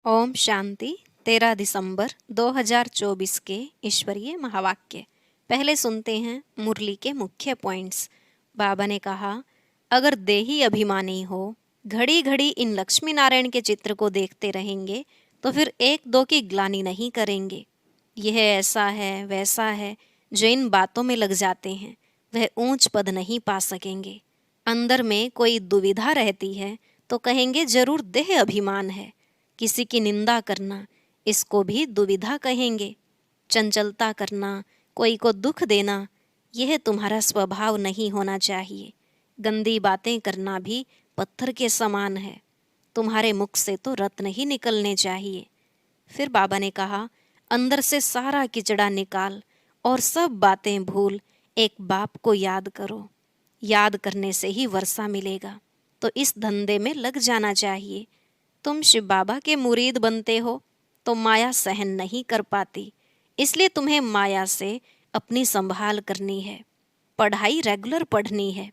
ओम शांति। 13 दिसंबर 2024 के ईश्वरीय महावाक्य। पहले सुनते हैं मुरली के मुख्य पॉइंट्स। बाबा ने कहा, अगर देही अभिमानी हो, घड़ी घड़ी इन लक्ष्मी नारायण के चित्र को देखते रहेंगे तो फिर एक दो की ग्लानि नहीं करेंगे। यह ऐसा है वैसा है जो इन बातों में लग जाते हैं, वह ऊंच पद नहीं पा सकेंगे। अंदर में कोई दुविधा रहती है तो कहेंगे जरूर देह अभिमान है। किसी की निंदा करना, इसको भी दुविधा कहेंगे। चंचलता करना, कोई को दुख देना, यह तुम्हारा स्वभाव नहीं होना चाहिए। गंदी बातें करना भी पत्थर के समान है। तुम्हारे मुख से तो रत्न ही निकलने चाहिए। फिर बाबा ने कहा, अंदर से सारा किचड़ा निकाल और सब बातें भूल एक बाप को याद करो। याद करने से ही वर्षा मिलेगा, तो इस धंधे में लग जाना चाहिए। तुम शिव बाबा के मुरीद बनते हो तो माया सहन नहीं कर पाती, इसलिए तुम्हें माया से अपनी संभाल करनी है। पढ़ाई रेगुलर पढ़नी है।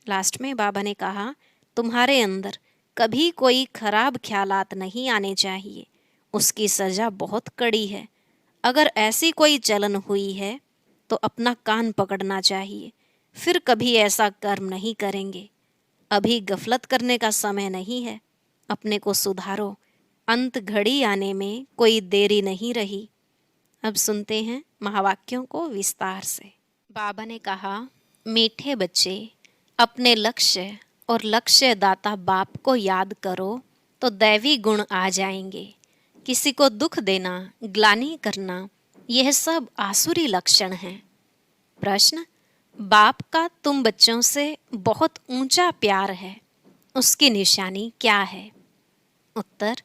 लास्ट में बाबा ने कहा, तुम्हारे अंदर कभी कोई खराब ख्यालात नहीं आने चाहिए, उसकी सजा बहुत कड़ी है। अगर ऐसी कोई चलन हुई है तो अपना कान पकड़ना चाहिए, फिर कभी ऐसा कर्म नहीं करेंगे। अभी गफलत करने का समय नहीं है, अपने को सुधारो। अंत घड़ी आने में कोई देरी नहीं रही। अब सुनते हैं महावाक्यों को विस्तार से। बाबा ने कहा, मीठे बच्चे, अपने लक्ष्य और लक्ष्य दाता बाप को याद करो तो दैवी गुण आ जाएंगे। किसी को दुख देना, ग्लानि करना, यह सब आसुरी लक्षण हैं। प्रश्न, बाप का तुम बच्चों से बहुत ऊंचा प्यार है, उसकी निशानी क्या है? उत्तर,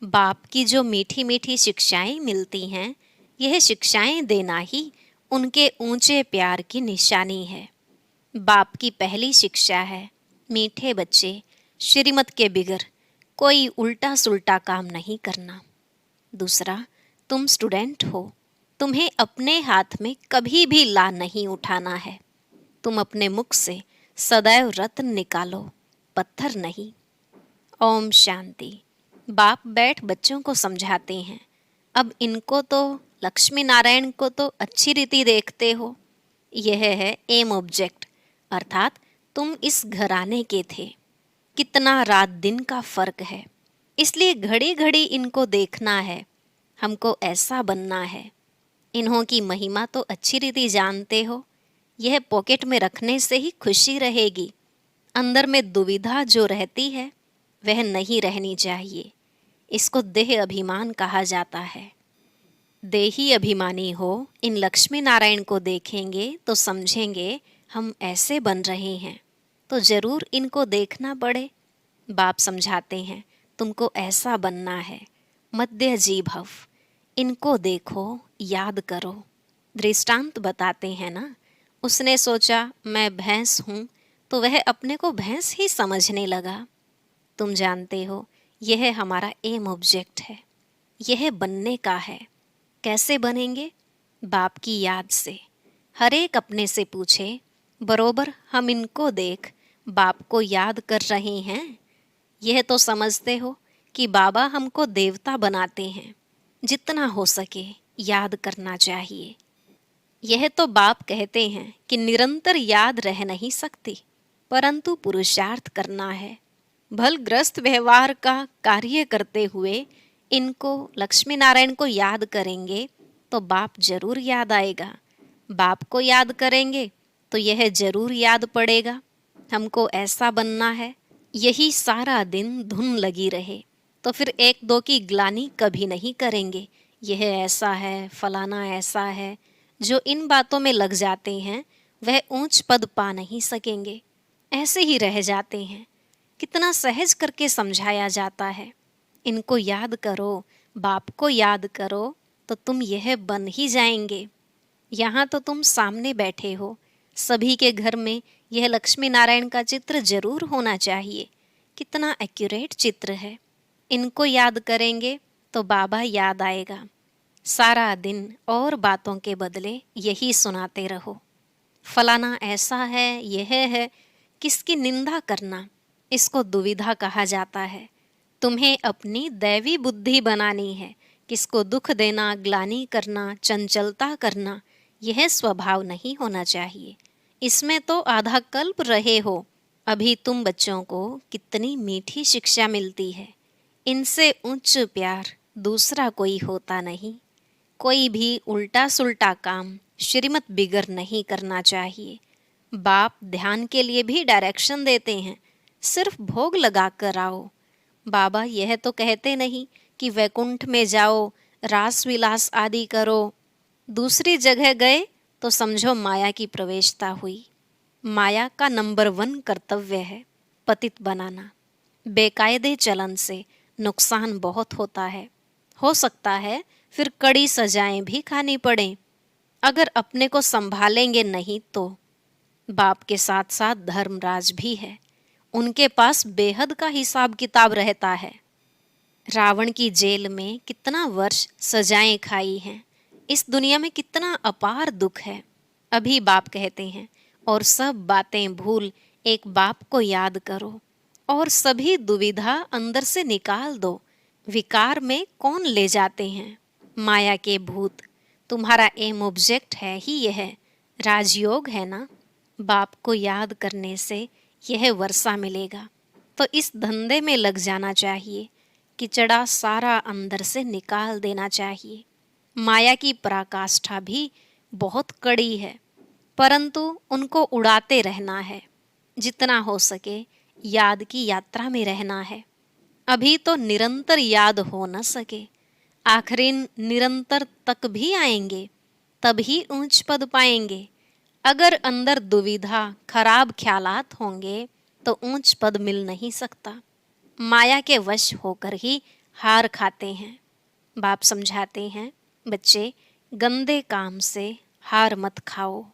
बाप की जो मीठी मीठी शिक्षाएं मिलती हैं, यह शिक्षाएं देना ही उनके ऊंचे प्यार की निशानी है। बाप की पहली शिक्षा है, मीठे बच्चे, श्रीमत के बिगर कोई उल्टा सुल्टा काम नहीं करना। दूसरा, तुम स्टूडेंट हो, तुम्हें अपने हाथ में कभी भी ला नहीं उठाना है। तुम अपने मुख से सदैव रत्न निकालो, पत्थर नहीं। ओम शांति। बाप बैठ बच्चों को समझाते हैं। अब इनको तो लक्ष्मी नारायण को तो अच्छी रीति देखते हो। यह है एम ऑब्जेक्ट, अर्थात तुम इस घराने के थे। कितना रात दिन का फर्क है, इसलिए घड़ी घड़ी इनको देखना है। हमको ऐसा बनना है। इन्हों की महिमा तो अच्छी रीति जानते हो। यह पॉकेट में रखने से ही खुशी रहेगी। अंदर में दुविधा जो रहती है वह नहीं रहनी चाहिए। इसको देह अभिमान कहा जाता है। देही अभिमानी हो, इन लक्ष्मी नारायण को देखेंगे तो समझेंगे हम ऐसे बन रहे हैं, तो जरूर इनको देखना पड़े। बाप समझाते हैं, तुमको ऐसा बनना है। मध्य जी भव, इनको देखो, याद करो। दृष्टांत बताते हैं ना। उसने सोचा मैं भैंस हूँ, तो वह अपने को भैंस ही समझने लगा। तुम जानते हो, यह हमारा एम ऑब्जेक्ट है। यह बनने का है। कैसे बनेंगे? बाप की याद से। हर एक अपने से पूछे, बरोबर हम इनको देख बाप को याद कर रहे हैं? यह तो समझते हो कि बाबा हमको देवता बनाते हैं। जितना हो सके याद करना चाहिए। यह तो बाप कहते हैं कि निरंतर याद रह नहीं सकती, परंतु पुरुषार्थ करना है। भलग्रस्त व्यवहार का कार्य करते हुए इनको लक्ष्मी नारायण को याद करेंगे तो बाप जरूर याद आएगा। बाप को याद करेंगे तो यह जरूर याद पड़ेगा। हमको ऐसा बनना है। यही सारा दिन धुन लगी रहे तो फिर एक दो की ग्लानि कभी नहीं करेंगे। यह ऐसा है, फलाना ऐसा है। जो इन बातों में लग जाते हैं वह ऊंच पद पा नहीं सकेंगे, ऐसे ही रह जाते हैं। कितना सहज करके समझाया जाता है। इनको याद करो, बाप को याद करो, तो तुम यह बन ही जाएंगे। यहाँ तो तुम सामने बैठे हो, सभी के घर में यह लक्ष्मी नारायण का चित्र जरूर होना चाहिए। कितना एक्यूरेट चित्र है। इनको याद करेंगे तो बाबा याद आएगा। सारा दिन और बातों के बदले यही सुनाते रहो, फलाना ऐसा है, यह है। किसकी निंदा करना, इसको दुविधा कहा जाता है। तुम्हें अपनी दैवी बुद्धि बनानी है। किसको दुख देना, ग्लानि करना, चंचलता करना, यह स्वभाव नहीं होना चाहिए। इसमें तो आधा कल्प रहे हो। अभी तुम बच्चों को कितनी मीठी शिक्षा मिलती है। इनसे उच्च प्यार दूसरा कोई होता नहीं। कोई भी उल्टा सुल्टा काम श्रीमत बिगर नहीं करना चाहिए। बाप ध्यान के लिए भी डायरेक्शन देते हैं, सिर्फ भोग लगा कर आओ। बाबा यह तो कहते नहीं कि वैकुंठ में जाओ, रास विलास आदि करो। दूसरी जगह गए तो समझो माया की प्रवेशता हुई। माया का नंबर 1 कर्तव्य है पतित बनाना। बेकायदे चलन से नुकसान बहुत होता है। हो सकता है फिर कड़ी सजाएं भी खानी पड़े अगर अपने को संभालेंगे नहीं तो। बाप के साथ साथ धर्मराज भी है, उनके पास बेहद का हिसाब किताब रहता है। रावण की जेल में कितना वर्ष सजाएं खाई हैं। इस दुनिया में कितना अपार दुख है। अभी बाप कहते हैं, और सब बातें भूल एक बाप को याद करो और सभी दुविधा अंदर से निकाल दो। विकार में कौन ले जाते हैं? माया के भूत। तुम्हारा एम ऑब्जेक्ट है ही यह राजयोग है ना। बाप को याद करने से यह वर्षा मिलेगा। तो इस धंधे में लग जाना चाहिए। किचड़ा सारा अंदर से निकाल देना चाहिए। माया की पराकाष्ठा भी बहुत कड़ी है, परंतु उनको उड़ाते रहना है। जितना हो सके याद की यात्रा में रहना है। अभी तो निरंतर याद हो न सके, आखिरी निरंतर तक भी आएंगे, तभी ऊंच पद पाएंगे। अगर अंदर दुविधा, खराब ख्यालात होंगे तो ऊंच पद मिल नहीं सकता। माया के वश होकर ही हार खाते हैं। बाप समझाते हैं, बच्चे गंदे काम से हार मत खाओ।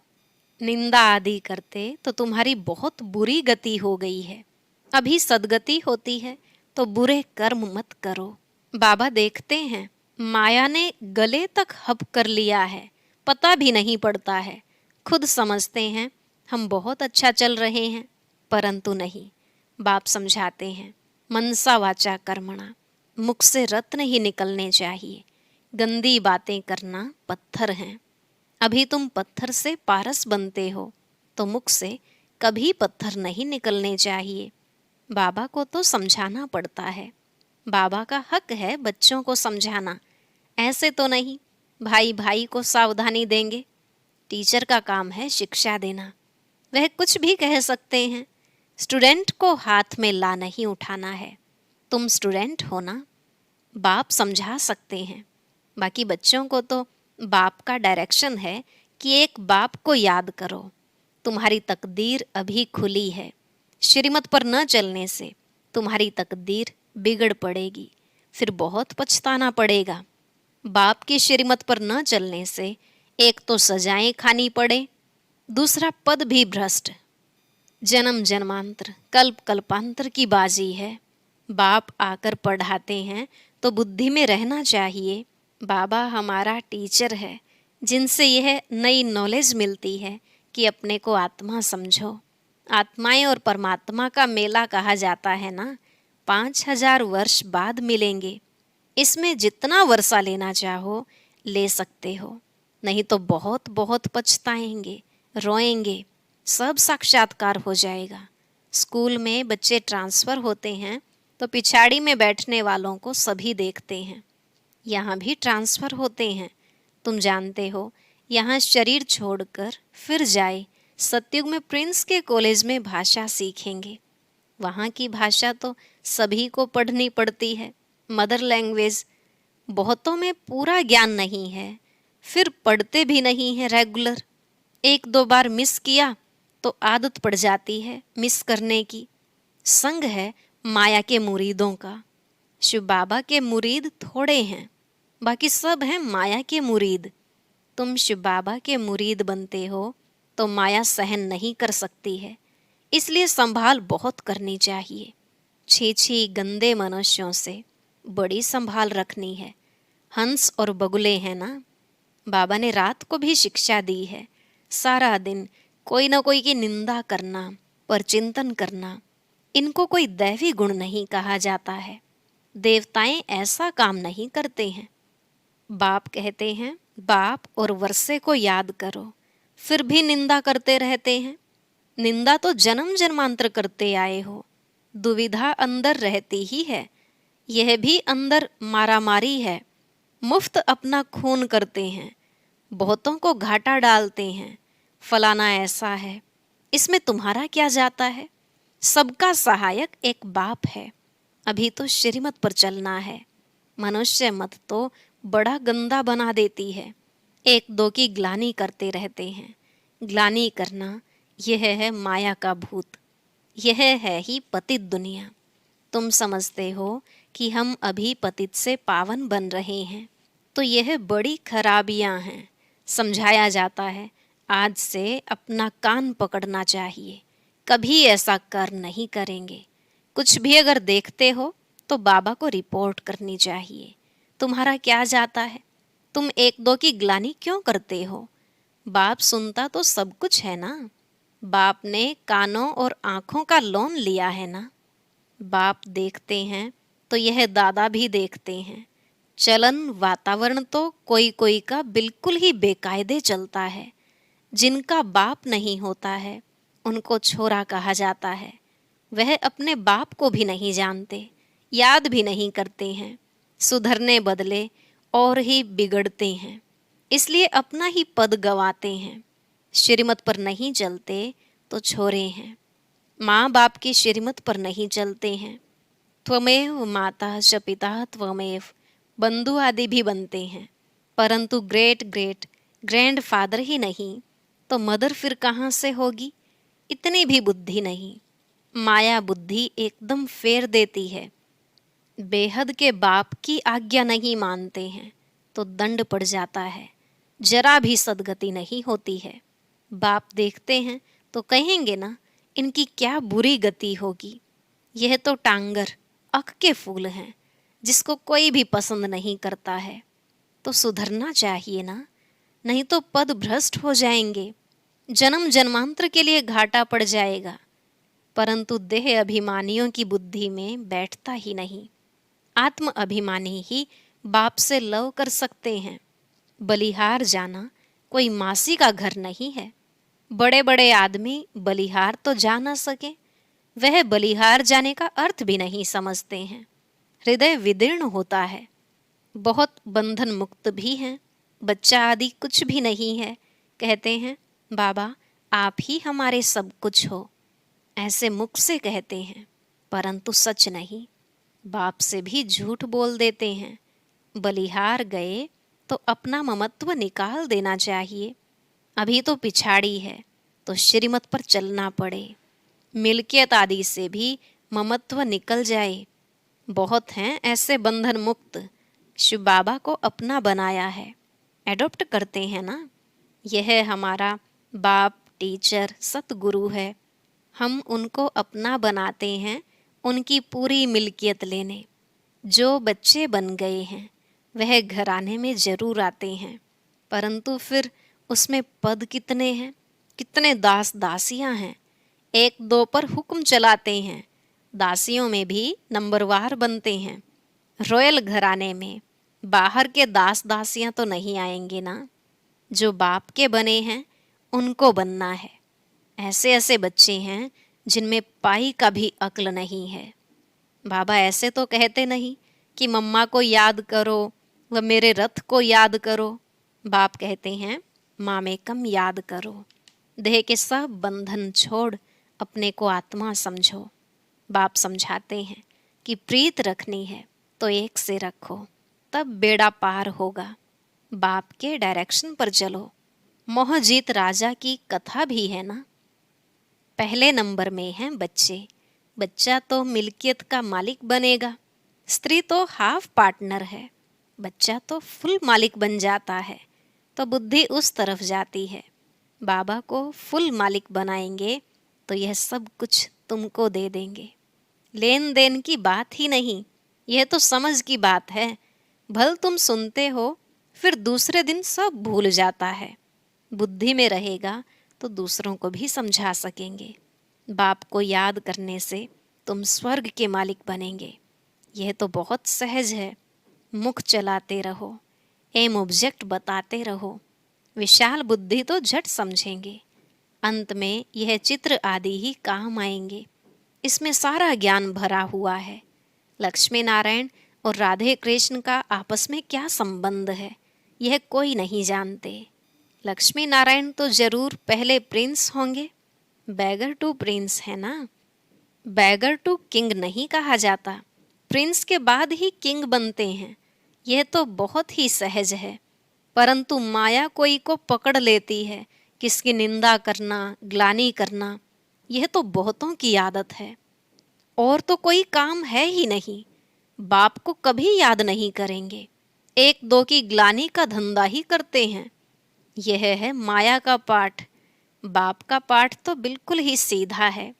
निंदा आदि करते तो तुम्हारी बहुत बुरी गति हो गई है। अभी सदगति होती है तो बुरे कर्म मत करो। बाबा देखते हैं माया ने गले तक हप कर लिया है, पता भी नहीं पड़ता है। खुद समझते हैं हम बहुत अच्छा चल रहे हैं, परंतु नहीं। बाप समझाते हैं, मनसा वाचा कर्मणा, मुख से रत्न ही निकलने चाहिए। गंदी बातें करना पत्थर हैं। अभी तुम पत्थर से पारस बनते हो, तो मुख से कभी पत्थर नहीं निकलने चाहिए। बाबा को तो समझाना पड़ता है। बाबा का हक है बच्चों को समझाना। ऐसे तो नहीं भाई भाई को सावधानी देंगे। टीचर का काम है शिक्षा देना। वह कुछ भी कह सकते हैं। स्टूडेंट को हाथ में ला नहीं उठाना है। तुम स्टूडेंट हो ना, बाप समझा सकते हैं। बाकी बच्चों को तो बाप का डायरेक्शन है कि एक बाप को याद करो। तुम्हारी तकदीर अभी खुली है। श्रीमत पर न चलने से तुम्हारी तकदीर बिगड़ पड़ेगी, फिर बहुत पछताना पड़ेगा। बाप की श्रीमत पर न चलने से एक तो सजाएं खानी पड़े, दूसरा पद भी भ्रष्ट। जन्म जन्मांतर कल्प कल्पांतर की बाजी है। बाप आकर पढ़ाते हैं तो बुद्धि में रहना चाहिए। बाबा हमारा टीचर है, जिनसे यह नई नॉलेज मिलती है कि अपने को आत्मा समझो। आत्माएं और परमात्मा का मेला कहा जाता है ना, 5000 वर्ष बाद मिलेंगे। इसमें जितना वर्षा लेना चाहो ले सकते हो, नहीं तो बहुत बहुत पछताएंगे, रोएंगे। सब साक्षात्कार हो जाएगा। स्कूल में बच्चे ट्रांसफ़र होते हैं तो पिछाड़ी में बैठने वालों को सभी देखते हैं। यहाँ भी ट्रांसफ़र होते हैं। तुम जानते हो, यहाँ शरीर छोड़कर फिर जाए सतयुग में प्रिंस के कॉलेज में भाषा सीखेंगे। वहाँ की भाषा तो सभी को पढ़नी पड़ती है, मदर लैंग्वेज। बहुतों में पूरा ज्ञान नहीं है, फिर पढ़ते भी नहीं हैं रेगुलर। 1-2 बार मिस किया तो आदत पड़ जाती है मिस करने की। संग है माया के मुरीदों का। शिव बाबा के मुरीद थोड़े हैं, बाकी सब हैं माया के मुरीद। तुम शिव बाबा के मुरीद बनते हो तो माया सहन नहीं कर सकती है, इसलिए संभाल बहुत करनी चाहिए। छी गंदे मनुष्यों से बड़ी संभाल रखनी है। हंस और बगुले हैं ना। बाबा ने रात को भी शिक्षा दी है। सारा दिन कोई ना कोई की निंदा करना, पर चिंतन करना, इनको कोई दैवी गुण नहीं कहा जाता है। देवताएं ऐसा काम नहीं करते हैं। बाप कहते हैं, बाप और वर्षे को याद करो, फिर भी निंदा करते रहते हैं। निंदा तो जन्म जन्मांतर करते आए हो, दुविधा अंदर रहती ही है। यह भी अंदर मारामारी है। मुफ्त अपना खून करते हैं, बहुतों को घाटा डालते हैं। फलाना ऐसा है, इसमें तुम्हारा क्या जाता है? सबका सहायक एक बाप है। अभी तो श्रीमत पर चलना है। मनुष्य मत तो बड़ा गंदा बना देती है। एक दो की ग्लानि करते रहते हैं। ग्लानि करना यह है माया का भूत, यह है ही पतित दुनिया। तुम समझते हो कि हम अभी पतित से पावन बन रहे हैं, तो यह बड़ी खराबियां हैं। समझाया जाता है, आज से अपना कान पकड़ना चाहिए, कभी ऐसा कर नहीं करेंगे। कुछ भी अगर देखते हो तो बाबा को रिपोर्ट करनी चाहिए। तुम्हारा क्या जाता है? तुम एक दो की ग्लानि क्यों करते हो? बाप सुनता तो सब कुछ है ना। बाप ने कानों और आंखों का लोन लिया है ना। बाप देखते हैं तो यह दादा भी देखते हैं। चलन वातावरण तो कोई कोई का बिल्कुल ही बेकायदे चलता है। जिनका बाप नहीं होता है उनको छोरा कहा जाता है। वह अपने बाप को भी नहीं जानते, याद भी नहीं करते हैं। सुधरने बदले और ही बिगड़ते हैं, इसलिए अपना ही पद गवाते हैं। श्रीमत पर नहीं चलते तो छोरे हैं। माँ बाप की श्रीमत पर नहीं चलते हैं। त्वमेव माता च पिता त्वमेव, बंधु आदि भी बनते हैं, परंतु ग्रेट ग्रेट ग्रैंड फादर ही नहीं तो मदर फिर कहाँ से होगी? इतनी भी बुद्धि नहीं। माया बुद्धि एकदम फेर देती है। बेहद के बाप की आज्ञा नहीं मानते हैं तो दंड पड़ जाता है, जरा भी सदगति नहीं होती है। बाप देखते हैं तो कहेंगे ना, इनकी क्या बुरी गति होगी। यह तो टांगर अक के फूल हैं, जिसको कोई भी पसंद नहीं करता है। तो सुधरना चाहिए ना, नहीं तो पद भ्रष्ट हो जाएंगे, जन्म जन्मांतर के लिए घाटा पड़ जाएगा। परंतु देह अभिमानियों की बुद्धि में बैठता ही नहीं। आत्म अभिमानी ही बाप से लव कर सकते हैं। बलिहार जाना कोई मासी का घर नहीं है। बड़े बड़े आदमी बलिहार तो जा न सके, वह बलिहार जाने का अर्थ भी नहीं समझते हैं। हृदय विदीर्ण होता है। बहुत बंधन मुक्त भी हैं। बच्चा आदि कुछ भी नहीं है, कहते हैं बाबा आप ही हमारे सब कुछ हो। ऐसे मुख से कहते हैं, परंतु सच नहीं। बाप से भी झूठ बोल देते हैं। बलिहार गए तो अपना ममत्व निकाल देना चाहिए। अभी तो पिछाड़ी है तो श्रीमत पर चलना पड़े। मिल्कियत आदि से भी ममत्व निकल जाए। बहुत हैं ऐसे बंधन मुक्त। शिव बाबा को अपना बनाया है, एडॉप्ट करते हैं ना। यह हमारा बाप टीचर सतगुरु है। हम उनको अपना बनाते हैं, उनकी पूरी मिल्कियत लेने। जो बच्चे बन गए हैं वह घराने में जरूर आते हैं, परंतु फिर उसमें पद कितने हैं, कितने दास दासियां हैं। एक दो पर हुक्म चलाते हैं। दासियों में भी नंबरवार बनते हैं। रॉयल घराने में बाहर के दास दासियां तो नहीं आएंगे ना। जो बाप के बने हैं उनको बनना है। ऐसे ऐसे बच्चे हैं जिनमें पाई का भी अक्ल नहीं है। बाबा ऐसे तो कहते नहीं कि मम्मा को याद करो व मेरे रथ को याद करो। बाप कहते हैं मामेकम याद करो। देह के सब बंधन छोड़ अपने को आत्मा समझो। बाप समझाते हैं कि प्रीत रखनी है तो एक से रखो, तब बेड़ा पार होगा। बाप के डायरेक्शन पर चलो। मोहजीत राजा की कथा भी है ना। पहले नंबर में हैं बच्चे। बच्चा तो मिल्कियत का मालिक बनेगा। स्त्री तो हाफ पार्टनर है, बच्चा तो फुल मालिक बन जाता है। तो बुद्धि उस तरफ जाती है। बाबा को फुल मालिक बनाएंगे तो यह सब कुछ तुमको दे देंगे। लेन देन की बात ही नहीं, यह तो समझ की बात है। भल तुम सुनते हो, फिर दूसरे दिन सब भूल जाता है। बुद्धि में रहेगा तो दूसरों को भी समझा सकेंगे। बाप को याद करने से तुम स्वर्ग के मालिक बनेंगे। यह तो बहुत सहज है। मुख चलाते रहो, एम ऑब्जेक्ट बताते रहो, विशाल बुद्धि तो झट समझेंगे। अंत में यह चित्र आदि ही काम आएंगे। इसमें सारा ज्ञान भरा हुआ है। लक्ष्मी नारायण और राधे कृष्ण का आपस में क्या संबंध है, यह कोई नहीं जानते। लक्ष्मी नारायण तो जरूर पहले प्रिंस होंगे। बैगर टू प्रिंस है ना, बैगर टू किंग नहीं कहा जाता, प्रिंस के बाद ही किंग बनते हैं। यह तो बहुत ही सहज है। परंतु माया कोई को पकड़ लेती है, किसकी निंदा करना, ग्लानि करना, यह तो बहुतों की आदत है। और तो कोई काम है ही नहीं। बाप को कभी याद नहीं करेंगे, एक दो की ग्लानि का धंधा ही करते हैं। यह है माया का पाठ। बाप का पाठ तो बिल्कुल ही सीधा है।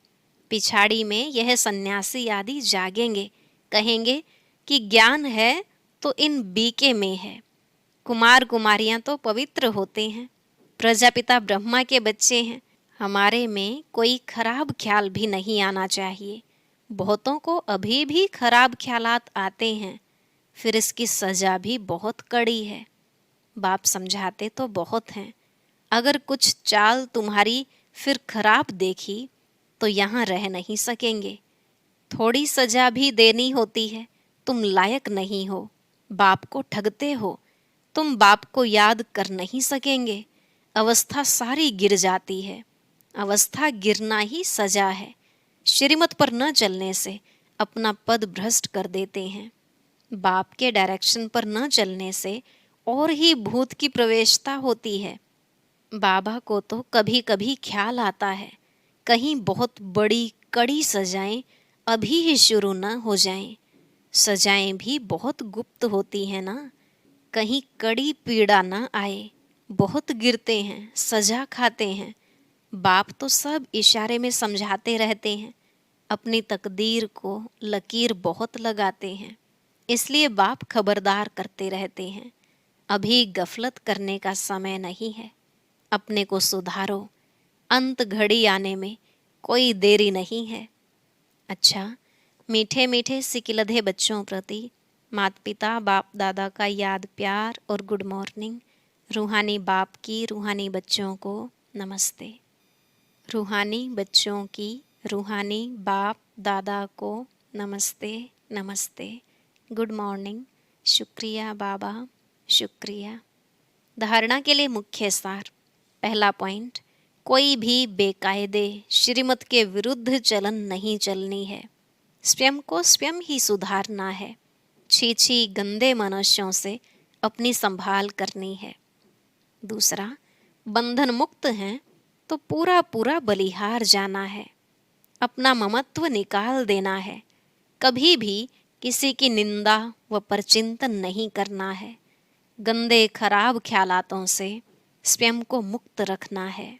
पिछाड़ी में यह सन्यासी आदि जागेंगे, कहेंगे कि ज्ञान है तो इन बीके में है। कुमार कुमारियां तो पवित्र होते हैं, प्रजापिता ब्रह्मा के बच्चे हैं। हमारे में कोई खराब ख्याल भी नहीं आना चाहिए। बहुतों को अभी भी खराब ख्यालात आते हैं, फिर इसकी सजा भी बहुत कड़ी है। बाप समझाते तो बहुत हैं। अगर कुछ चाल तुम्हारी फिर खराब देखी तो यहाँ रह नहीं सकेंगे। थोड़ी सजा भी देनी होती है। तुम लायक नहीं हो, बाप को ठगते हो, तुम बाप को याद कर नहीं सकेंगे। अवस्था सारी गिर जाती है। अवस्था गिरना ही सजा है। श्रीमत पर न चलने से अपना पद भ्रष्ट कर देते हैं। बाप के डायरेक्शन पर न चलने से और ही भूत की प्रवेशता होती है। बाबा को तो कभी कभी ख्याल आता है, कहीं बहुत बड़ी कड़ी सजाएं अभी ही शुरू न हो जाएं। सजाएं भी बहुत गुप्त होती हैं ना, कहीं कड़ी पीड़ा न आए। बहुत गिरते हैं, सजा खाते हैं। बाप तो सब इशारे में समझाते रहते हैं। अपनी तकदीर को लकीर बहुत लगाते हैं, इसलिए बाप खबरदार करते रहते हैं। अभी गफलत करने का समय नहीं है। अपने को सुधारो, अंत घड़ी आने में कोई देरी नहीं है। अच्छा, मीठे मीठे सिकिलधे बच्चों प्रति माता पिता बाप दादा का याद प्यार और गुड मॉर्निंग। रूहानी बाप की रूहानी बच्चों को नमस्ते। रूहानी बच्चों की रूहानी बाप दादा को नमस्ते नमस्ते, गुड मॉर्निंग। शुक्रिया बाबा, शुक्रिया। धारणा के लिए मुख्य सार। पहला पॉइंट, कोई भी बेकायदे श्रीमत के विरुद्ध चलन नहीं चलनी है। स्वयं को स्वयं ही सुधारना है। छी गंदे मनुष्यों से अपनी संभाल करनी है। दूसरा, बंधन मुक्त हैं तो पूरा पूरा बलिहार जाना है। अपना ममत्व निकाल देना है। कभी भी किसी की निंदा व परचिंतन नहीं करना है। गंदे खराब ख्यालातों से स्वयं को मुक्त रखना है।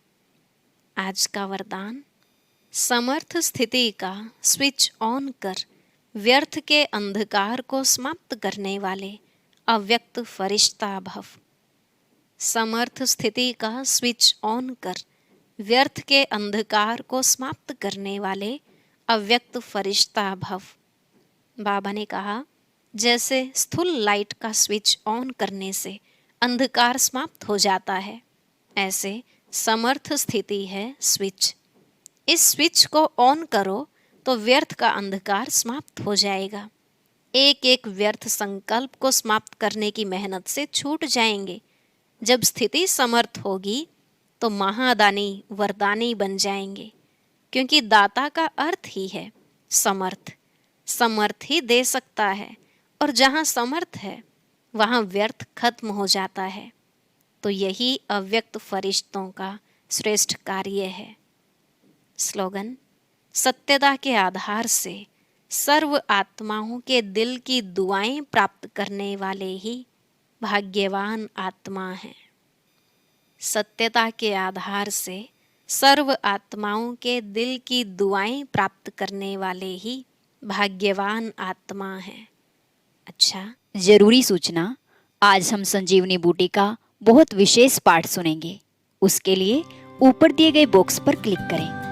आज का वरदान, समर्थ स्थिति का स्विच ऑन कर व्यर्थ के अंधकार को समाप्त करने वाले अव्यक्त फरिश्ता भव। समर्थ स्थिति का स्विच ऑन कर व्यर्थ के अंधकार को समाप्त करने वाले अव्यक्त फरिश्ता भव। बाबा ने कहा, जैसे स्थूल लाइट का स्विच ऑन करने से अंधकार समाप्त हो जाता है, ऐसे समर्थ स्थिति है स्विच। इस स्विच को ऑन करो तो व्यर्थ का अंधकार समाप्त हो जाएगा। एक एक व्यर्थ संकल्प को समाप्त करने की मेहनत से छूट जाएंगे। जब स्थिति समर्थ होगी तो महादानी वरदानी बन जाएंगे, क्योंकि दाता का अर्थ ही है समर्थ। समर्थ ही दे सकता है, और जहाँ समर्थ है वहाँ व्यर्थ खत्म हो जाता है। तो यही अव्यक्त फरिश्तों का श्रेष्ठ कार्य है। स्लोगन, सत्यता के आधार से सर्व आत्माओं के दिल की दुआएं प्राप्त करने वाले ही भाग्यवान आत्मा हैं। सत्यता के आधार से सर्व आत्माओं के दिल की दुआएं प्राप्त करने वाले ही भाग्यवान आत्मा हैं। अच्छा, जरूरी सूचना, आज हम संजीवनी बूटी का बहुत विशेष पाठ सुनेंगे। उसके लिए ऊपर दिए गए बॉक्स पर क्लिक करें।